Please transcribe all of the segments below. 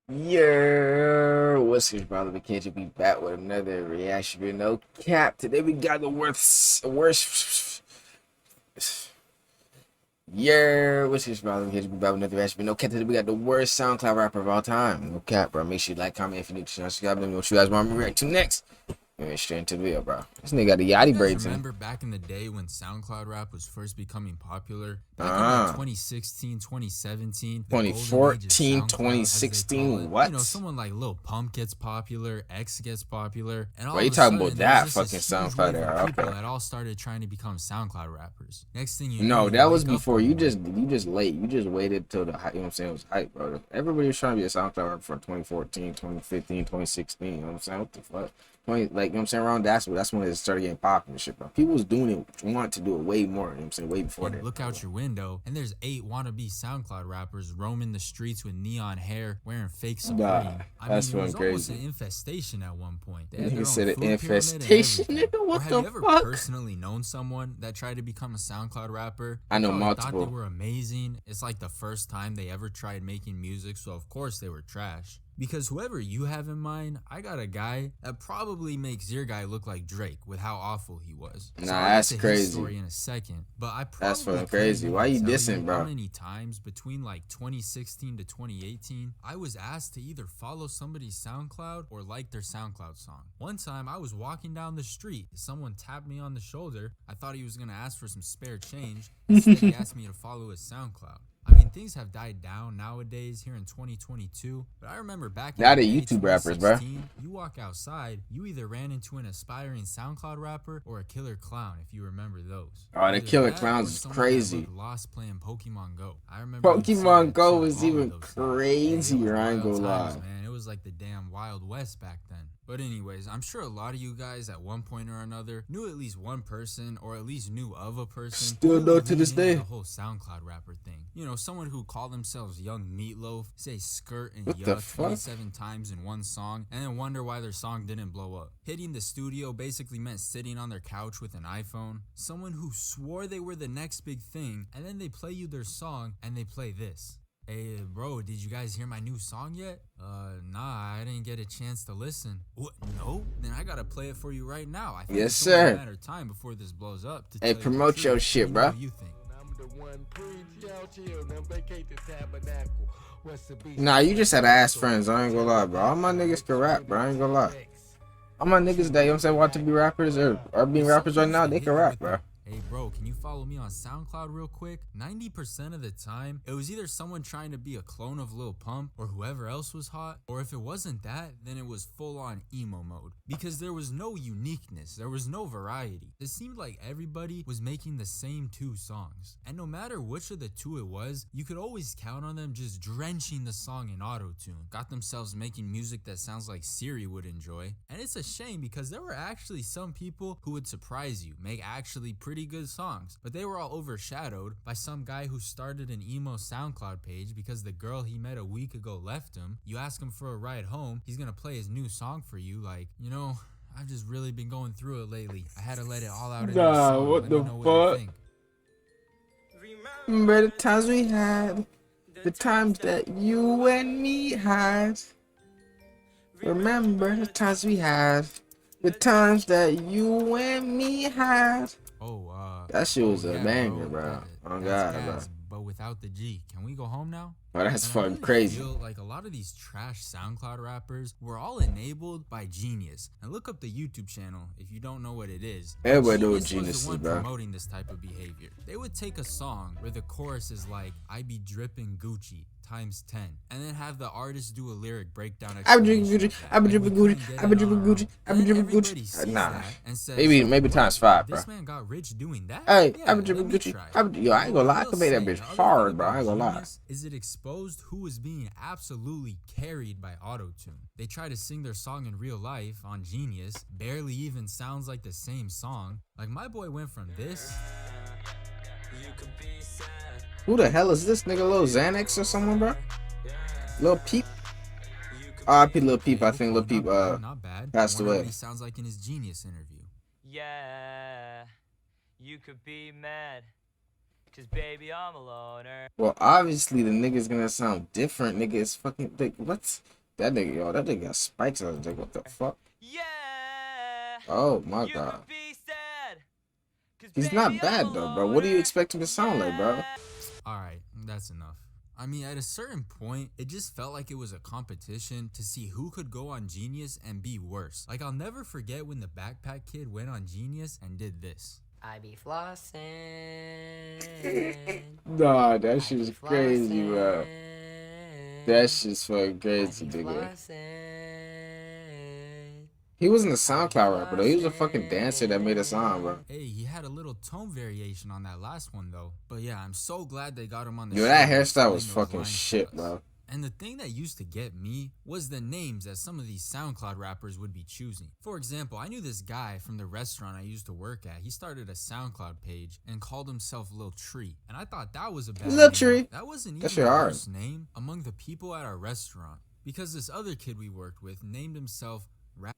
Yeah, what's good, brother? We can't just be back with another reaction video. No cap. Today we got the worst. Yeah, what's good, brother? We can't just be back with another reaction video. No cap. Today we got the worst SoundCloud rapper of all time. No cap, bro. Make sure you like, comment if you need to subscribe. Let me know what you guys want me to react to next. And straight into the video, bro. This nigga got the You yachty guys braids in. remember back in the day when SoundCloud rap was first becoming popular? Back in Uh-huh. 2016, 2017, the golden age of 2014, SoundCloud, as they 2016, call it. what? You know, someone like Lil Pump gets popular, X gets popular, and all Why you of a talking sudden, about there was that just fucking this huge SoundCloud wave era? of people Okay. that all started trying to become SoundCloud rappers. Next thing you No, know, that you was wake up before. one You morning. just late. You just waited till the hype. You know what I'm saying? It was hype, bro. Everybody was trying to be a SoundCloud rapper for 2014, 2015, 2016. You know what I'm saying? What the fuck? 20, like, you know what I'm saying? Around that's when it started getting popular and shit, bro. People was doing it, want to do it way more. You know what I'm saying? Way before You that. look out your window, and there's 8 wannabe SoundCloud rappers roaming the streets with neon hair, wearing fake Nah, Supreme. I that's mean, it fucking was almost an crazy. infestation at one point. They had Nigga their own said an food pyramid and infestation, everything. nigga. Or What have the you ever fuck? personally known someone that tried to become a SoundCloud rapper? I They know probably thought they multiple. were amazing. It's like the first time they ever tried making music, so of course they were trash. Because whoever you have in mind, I got a guy that probably makes your guy look like Drake with how awful he was. Nah, So I'll get that's to his crazy. story in a second, but I That's probably fucking couldn't crazy. Why even you tell dissing, you how bro? many times between like 2016 to 2018 I was asked to either follow somebody's SoundCloud or like their SoundCloud song. One time I was walking down the street, someone tapped me on the shoulder. I thought he was gonna ask for some spare change. Instead he asked me to follow his SoundCloud. I mean, things have died down nowadays here in 2022, but I remember back in Now the the day, YouTube rappers, bro. 2016, you walk outside, you either ran into an aspiring SoundCloud rapper or a killer clown, if you remember those. Oh, the Either killer that clowns or is someone that crazy. looked lost playing Pokemon Go. I remember you'd see Pokemon that Go too, is all of even those things. Hey, it was crazier. I ain't wild gonna times, lie. man. It was like the damn Wild West back then. But anyways, I'm sure a lot of you guys at one point or another knew at least one person or at least knew of a person Still who know really to this leaned into day. the whole SoundCloud rapper thing. You know, someone who called themselves Young Meatloaf, say skirt and What the yuh fuck? 27 times in one song, and then wonder why their song didn't blow up. Hitting the studio basically meant sitting on their couch with an iPhone. Someone who swore they were the next big thing, and then they play you their song and they play this. Hey, bro, did you guys hear my new song yet? Nah, I didn't get a chance to listen. What? No? Then I gotta play it for you right now. I think Yes, it's only sir. a matter of time before this blows up. To Hey, tell you the promote your truth. shit, Let me know bro. what you think. Nah, you just had to ask friends. I ain't gonna lie, bro. All my niggas can rap, bro. I ain't gonna lie. All my niggas that, you know what I'm saying, want to be rappers or are being If rappers right someone now, used to they hit can you rap, with bro. Hey bro, can you follow me on SoundCloud real quick? 90% of the time, it was either someone trying to be a clone of Lil Pump or whoever else was hot, or if it wasn't that, then it was full on emo mode. Because there was no uniqueness, there was no variety. It seemed like everybody was making the same 2 songs. And no matter which of the 2 it was, you could always count on them just drenching the song in auto-tune. Got themselves making music that sounds like Siri would enjoy. And it's a shame because there were actually some people who would surprise you, make actually pretty good songs, but they were all overshadowed by some guy who started an emo SoundCloud page because the girl he met a week ago left him. You ask him for a ride home, he's gonna play his new song for you like, you know, I've just really been going through it lately. I had to let it all out in this Nah, song. what Let the me know what you fuck? think. Remember the times we had, the times that you and me had. Remember the times we had, the times that you and me had. That shit was a Yeah, banger, bro. Oh that's God, bro. gas, but without the G. Can we go home now? Bro, that's And I fucking really crazy. feel like a lot of these trash SoundCloud rappers were all enabled by Genius. And look up the YouTube channel if you don't know what it is. Everybody know what Genius Genius was is, the one bro. promoting this type of behavior. They would take a song where the chorus is like, I be dripping Gucci times 10, and then have the artist do a lyric breakdown I be drinking explanation Gucci. of that. I be Like, we dripping couldn't Gucci. get I be it dripping on our Gucci. own. I And be then dripping everybody Gucci. sees Nah, that and says, maybe "What? times 5, bro. This man got rich doing that? Hey, Yeah, I be let dripping me Gucci. try." Yo, I ain't gonna lie. I Will can make that say, bitch the other thing hard, bro. I about ain't gonna lie. Genius is it exposed who is being absolutely carried by autotune. They try to sing their song in real life on Genius, barely even sounds like the same song. Like my boy went from this. Who the hell is this nigga? Lil Xanax or someone, bro? Lil Peep? R.I.P. Lil Peep. I think Lil Peep Not bad. passed I wonder what away. he sounds like in his Genius interview. Yeah, you could be mad. Cause baby, I'm a loner. Well, obviously the nigga's gonna sound different. Nigga is fucking like what? That nigga, yo, that nigga got spikes on his dick. What the fuck? Yeah. Oh my You god. could be sad. Cause He's baby, not I'm bad a though, bro. What do you loner. expect him to sound like, bro? Alright, that's enough. I mean, at a certain point, it just felt like it was a competition to see who could go on Genius and be worse. Like, I'll never forget when the backpack kid went on Genius and did this. I be flossing. Nah, that shit is crazy, bro. That shit's fucking crazy, nigga. He wasn't a SoundCloud rapper though. He was a fucking dancer that made a song, bro. Hey, he had a little tone variation on that last one though. But yeah, I'm so glad they got him on the Yo, show. that to hairstyle explain was those fucking lines to shit, us. bro. And the thing that used to get me was the names that some of these SoundCloud rappers would be choosing. For example, I knew this guy from the restaurant I used to work at. He started a SoundCloud page and called himself Lil Tree. And I thought that was a bad Lil name. Tree. That wasn't That even shit the hard. worst name among the people at our restaurant. Because this other kid we worked with named himself Rap.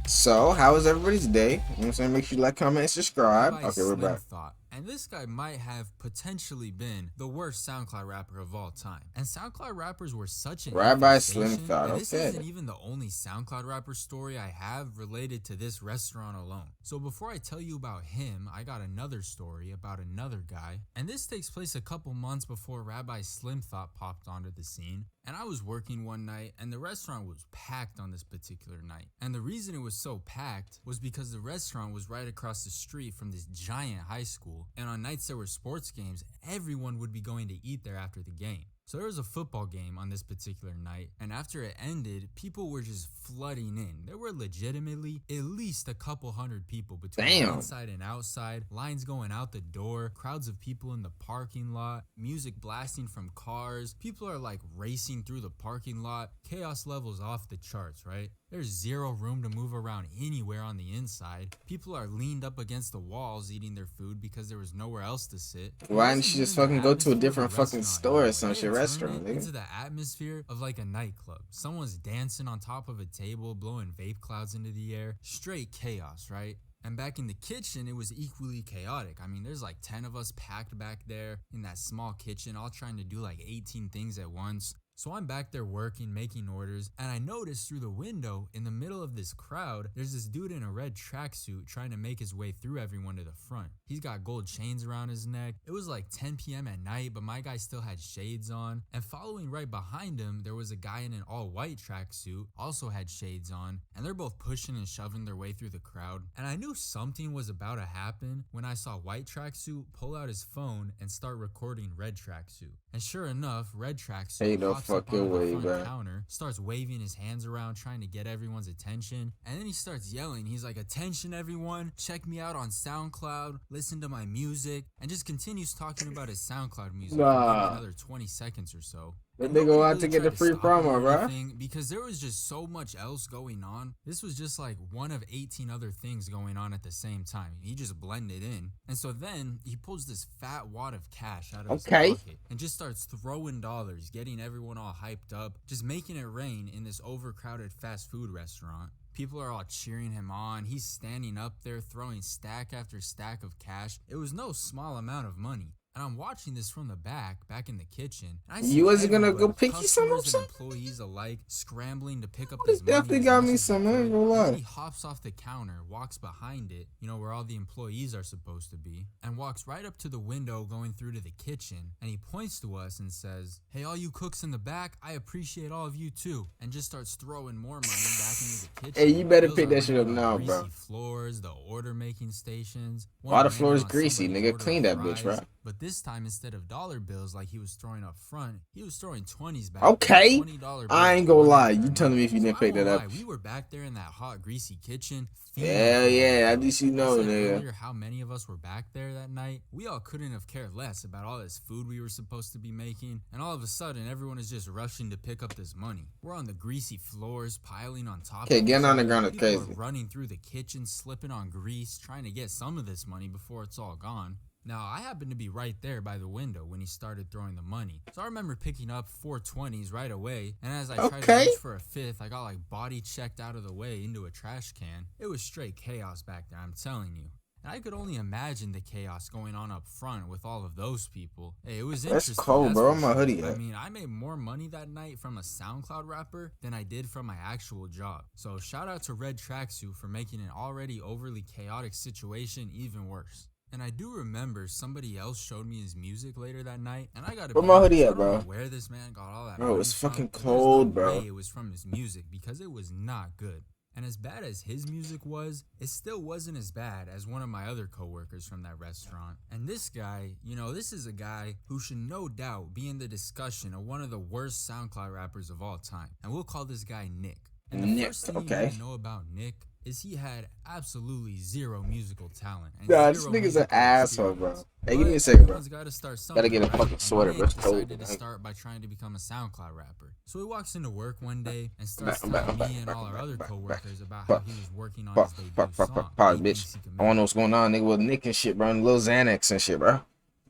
So, how was everybody's day? You know what I'm saying? Make sure you like, comment, and subscribe. By Okay, we're Slim back. Thought. And this guy might have potentially been the worst SoundCloud rapper of all time. And SoundCloud rappers were such an Rabbi infestation, Slim Thought, and this okay. isn't even the only SoundCloud rapper story I have related to this restaurant alone. So before I tell you about him, I got another story about another guy. And this takes place a couple months before Rabbi Slim Thought popped onto the scene. And I was working one night and the restaurant was packed on this particular night. And the reason it was so packed was because the restaurant was right across the street from this giant high school. And on nights there were sports games, everyone would be going to eat there after the game. So there was a football game on this particular night, and after it ended, people were just flooding in. There were legitimately at least a couple hundred people between inside and outside, lines going out the door, crowds of people in the parking lot, music blasting from cars. People are like racing through the parking lot. Chaos levels off the charts, right? There's zero room to move around anywhere on the inside. People are leaned up against the walls eating their food because there was nowhere else to sit. Why didn't you just fucking go to a different fucking store or some shit? Restaurant, nigga. Into the atmosphere of like a nightclub. Someone's dancing on top of a table, blowing vape clouds into the air. Straight chaos, right? And back in the kitchen, it was equally chaotic. I mean, there's like 10 of us packed back there in that small kitchen, all trying to do like 18 things at once. So I'm back there working, making orders, and I noticed through the window in the middle of this crowd, there's this dude in a red tracksuit trying to make his way through everyone to the front. He's got gold chains around his neck. It was like 10 p.m. at night, but my guy still had shades on. And following right behind him, there was a guy in an all-white tracksuit, also had shades on, and they're both pushing and shoving their way through the crowd. And I knew something was about to happen when I saw white tracksuit pull out his phone and start recording red tracksuit. And sure enough, red tracksuit Ain't no hops up fucking onto the way, front bro. counter, starts waving his hands around trying to get everyone's attention, and then he starts yelling. He's like, "Attention everyone, check me out on SoundCloud, listen to my music," and just continues talking about his SoundCloud music for maybe another 20 seconds or so. That nigga out to get the free promo, bro. Because there was just so much else going on. This was just like one of 18 other things going on at the same time. He just blended in. And so then he pulls this fat wad of cash out of his pocket and just starts throwing dollars, getting everyone all hyped up, just making it rain in this overcrowded fast food restaurant. People are all cheering him on. He's standing up there throwing stack after stack of cash. It was no small amount of money. And I'm watching this from the back in the kitchen. And I see You wasn't gonna go everybody, pick you some up, customers son? and employees alike, scrambling to pick up This this money. definitely as got much me as they some, I ain't could. gonna lie. And then he hops off the counter, walks behind it, you know, where all the employees are supposed to be, and walks right up to the window going through to the kitchen. And he points to us and says, "Hey, all you cooks in the back, I appreciate all of you too." And just starts throwing more money back into the kitchen. Hey, you better Bills pick are that shit up laying now, on bro. greasy floors, the order making stations. Why the One floor is landed on greasy, somebody's nigga? order Clean of that bitch, fries. bro. But this time, instead of dollar bills like he was throwing up front, he was throwing 20s back. Okay. $20 I ain't gonna lie. You telling me if you didn't pick that up? We were back there in that hot, greasy kitchen. Hell yeah, at least you know, I said nigga. earlier how many of us were back there that night. We all couldn't have cared less about all this food we were supposed to be making. And all of a sudden, everyone is just rushing to pick up this money. We're on the greasy floors, piling on top Okay, of getting each on the other. ground is People crazy. are running through the kitchen, slipping on grease, trying to get some of this money before it's all gone. Now, I happened to be right there by the window when he started throwing the money. So I remember picking up 420s right away, and as I tried to reach for a fifth, I got like body checked out of the way into a trash can. It was straight chaos back there, I'm telling you. And I could only imagine the chaos going on up front with all of those people. Hey, it was interesting. That's cold, bro. Where my hoodie at? I mean, I made more money that night from a SoundCloud rapper than I did from my actual job. So shout out to Red Tracksuit for making an already overly chaotic situation even worse. And I do remember somebody else showed me his music later that night, and I gotta be honest, I don't know where this man got all that money Bro, it's fucking from, cold, there's no bro. way it was from his music because it was not good. And as bad as his music was, it still wasn't as bad as one of my other coworkers from that restaurant. And this guy, you know, this is a guy who should no doubt be in the discussion of one of the worst SoundCloud rappers of all time. And we'll call this guy Nick. And the first thing you need to know about Nick is he had absolutely zero musical talent. And this nigga's an asshole, bro. Hey, give me a second, bro. Gotta get a fucking sweater, bro. It's cold. Decided to start by trying to become a SoundCloud rapper. So he walks into work one day and starts telling me and all our other coworkers about how he was working on his debut song. Pause, bitch. I wanna know what's going on, nigga, with Nick and shit, bro. And Lil Xanax and shit, bro.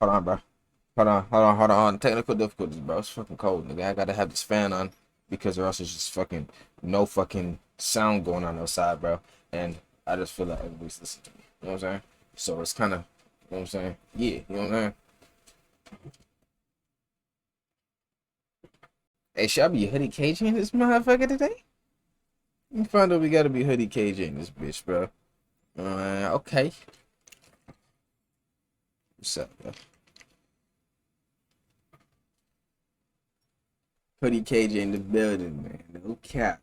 Hold on, bro. Hold on. Technical difficulties, bro. It's fucking cold, nigga. I gotta have this fan on because or else it's just fucking no fucking sound going on outside, bro. And I just feel like everybody's listening to me. You know what I'm saying? So it's kind of, you know what I'm saying? Yeah, you know what I'm saying? Hey, should I be Hoodie KJ in this motherfucker today? You find out we gotta be Hoodie KJ in this bitch, bro. Okay. What's up, bro? Hoodie KJ in the building, man. No cap.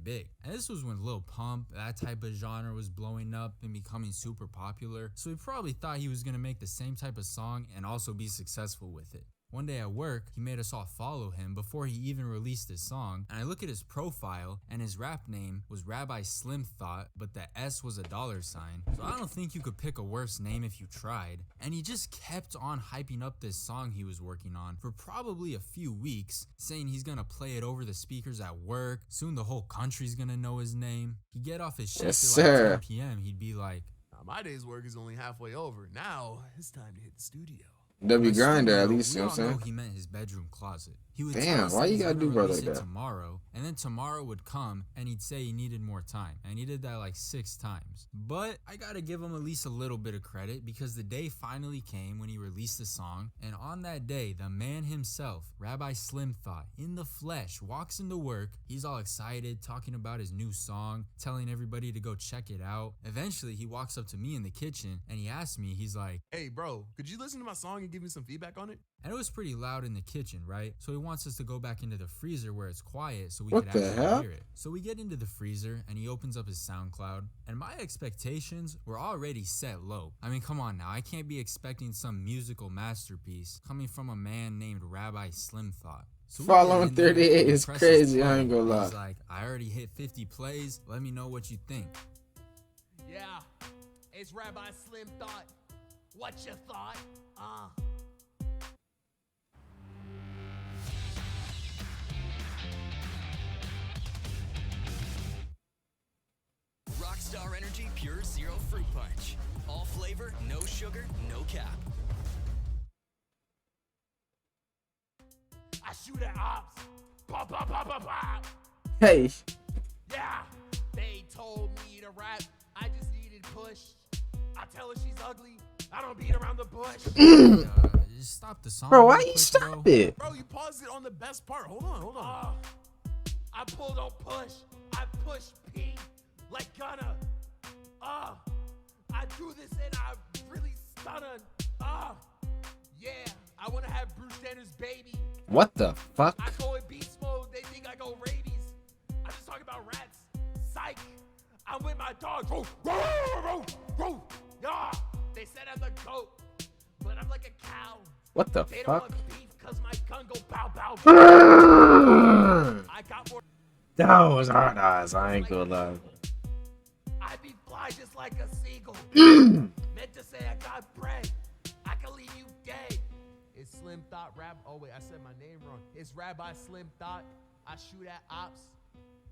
Big. And this was when Lil Pump, that type of genre, was blowing up and becoming super popular. So he probably thought he was gonna make the same type of song and also be successful with it. One day at work, he made us all follow him before he even released his song, and I look at his profile, and his rap name was Rabbi Slim Thought, but the S was a $. So I don't think you could pick a worse name if you tried, and he just kept on hyping up this song he was working on for probably a few weeks, saying he's gonna play it over the speakers at work, soon the whole country's gonna know his name. He'd get off his shift at like 10 p.m., he'd be like, my day's work is only halfway over. Now it's time to hit the studio. W Grinder, at least, you know what I'm saying? He meant his bedroom closet. He would damn, why you gotta do brother like that? Tomorrow, and then tomorrow would come, and he'd say he needed more time, and he did that like 6 times. But I gotta give him at least a little bit of credit because the day finally came when he released the song, and on that day, the man himself, Rabbi Slim Thought, in the flesh, walks into work. He's all excited, talking about his new song, telling everybody to go check it out. Eventually, he walks up to me in the kitchen, and he asks me, he's like, "Hey, bro, could you listen to my song and give me some feedback on it?" And it was pretty loud in the kitchen, right? So he wants us to go back into the freezer where it's quiet so we could actually hear it. So we get into the freezer and he opens up his SoundCloud, and my expectations were already set low. I mean, come on now, I can't be expecting some musical masterpiece coming from a man named Rabbi Slim Thought. So following 38 is crazy, I ain't gonna lie. He's like, I already hit 50 plays, let me know what you think. Yeah, it's Rabbi Slim Thought. What you thought? Rockstar Energy Pure Zero Fruit Punch. All flavor, no sugar, no cap. I shoot at ops. Pop, pop, pop, pop, pop. Hey. Yeah, they told me to rap. I just needed push. I tell her she's ugly. I don't beat around the bush. Just stop the song. Bro, why you stop it? Bro, you paused it on the best part. Hold on. I pull, don't push. I push P like Gunna. I do this and I really stunning. Yeah, I want to have Bruce Jenner's baby. What the fuck? I go in beast mode, they think I go rabies. I'm just talking about rats. Psych. I'm with my dogs. Yeah. They said I'm the goat, but I'm like a cow. What the they fuck? Don't want beef cause my gun go bow bow bow. I got more. That was hard eyes. I ain't gonna lie. I be fly just like a seagull. Meant to say I got bread. I can leave you dead. It's Slim Thought rap. Oh wait, I said my name wrong. It's Rabbi Slim Thought. I shoot at ops.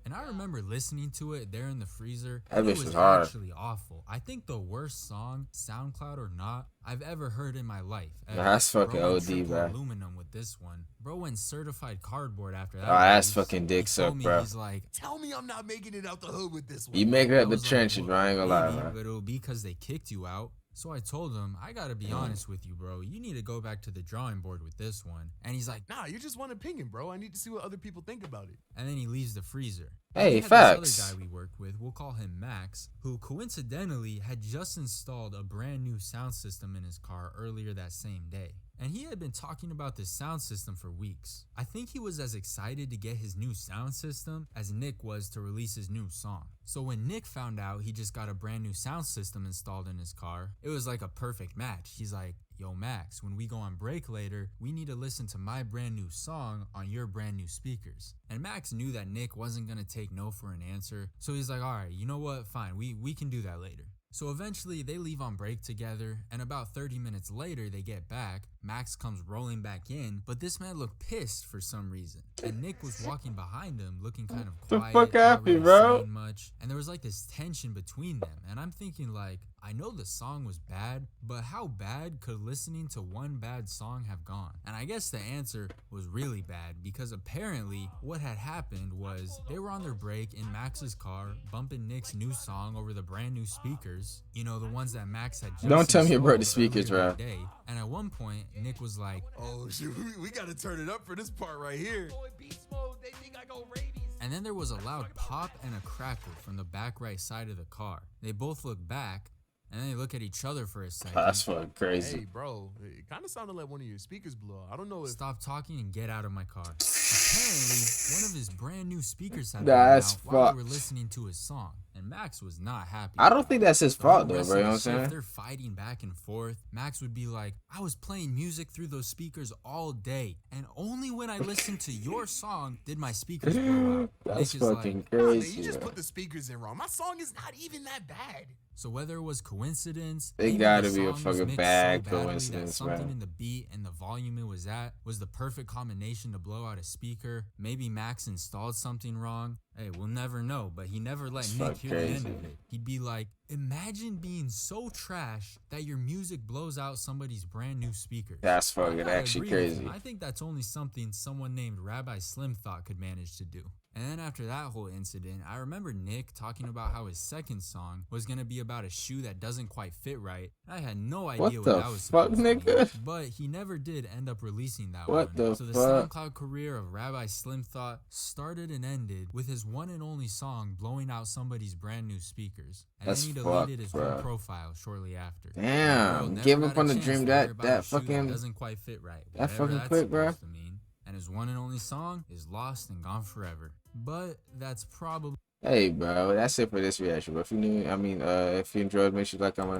And I remember listening to it there in the freezer. That And it bitch was was hard. actually awful. I think the worst song, SoundCloud or not, I've ever heard in my life. Nah, that's fucking Bro went OD, triple bro. aluminum with this one. Bro went certified cardboard after that. Oh, that's release. fucking dick He told suck, me, bro. He's like, Tell me I'm not making it out the hood with this one. You make it I up the was like, trenches, "Well, bro. I ain't gonna lie, maybe, man. but it'll be because they kicked you out." So I told him, I gotta be honest with you, bro. You need to go back to the drawing board with this one. And he's like, Nah, you're just one opinion, bro. I need to see what other people think about it. and then he leaves the freezer. Hey, We had facts. This other guy we worked with, we'll call him Max, who coincidentally had just installed a brand new sound system in his car earlier that same day. And he had been talking about this sound system for weeks. I think he was as excited to get his new sound system as Nick was to release his new song. So when Nick found out he just got a brand new sound system installed in his car, it was like a perfect match. He's like, "Yo, Max, when we go on break later, we need to listen to my brand new song on your brand new speakers." And Max knew that Nick wasn't gonna take no for an answer, so he's like, "All right, you know what? Fine, we can do that later." So eventually they leave on break together, and about 30 minutes later they get back. Max comes rolling back in, but this man looked pissed for some reason. And Nick was walking behind him looking kind of The quiet, fuck not happened, really bro? saying much. And there was like this tension between them, and I'm thinking like, I know the song was bad, but how bad could listening to one bad song have gone? And I guess the answer was really bad, because apparently what had happened was they were on their break in Max's car, bumping Nick's new song over the brand new speakers, you know, the ones that Max had just Don't tell me you broke the installed speakers, earlier bro. that day. And at one point, Nick was like, Oh, shoot. We gotta turn it up for this part right here. Boy, beast mode, they think I go rabies. and then there was a loud pop and a crackle from the back right side of the car. They both look back, and then they look at each other for a second. That's fucking Hey, crazy. bro, it kind of sounded like one of your speakers blew out. I don't know if... Stop talking and get out of my car. Apparently, one of his brand new speakers had That's blown out while they were fucked. listening to his song, and Max was not happy. I don't think that's his The whole fault though, rest bro. You of know the what I'm shift, saying? They're fighting back and forth. Max would be like, "I was playing music through those speakers all day, and only when I listened to your song did my speakers blow out." That's Nick is fucking like, Nah, man, crazy, you just bro. put the speakers in wrong. My song is not even that bad. so whether it was coincidence, It maybe gotta the be a song was fucking mixed bad so badly that coincidence, something man. in the beat and the volume it was at was the perfect combination to blow out a speaker. Maybe Max installed something wrong. Hey, we'll never know, but he never let It's Nick fucking hear the end crazy. of it. He'd be like, "Imagine being so trash that your music blows out somebody's brand new speakers." That's I fucking gotta actually agree with him. crazy. I think that's only something someone named Rabbi Slim thought could manage to do. And then after that whole incident, I remember Nick talking about how his second song was gonna be about a shoe that doesn't quite fit right. I had no idea What what the that was fuck, supposed to mean, nigga? but he never did end up releasing that What one. the So the fuck? SoundCloud career of Rabbi Slim Thought started and ended with his one and only song blowing out somebody's brand new speakers. And That's then he fucked, deleted his bruh. whole profile shortly after. Damn, Bro, never give got up a on the chance dream to that- hear about that a shoe fucking- doesn't quite fit right. that whatever fucking that's quick, bruh. supposed to mean. And his one and only song is lost and gone forever. But that's probably Hey, bro, that's it for this reaction. But if you enjoyed, make sure you like, comment.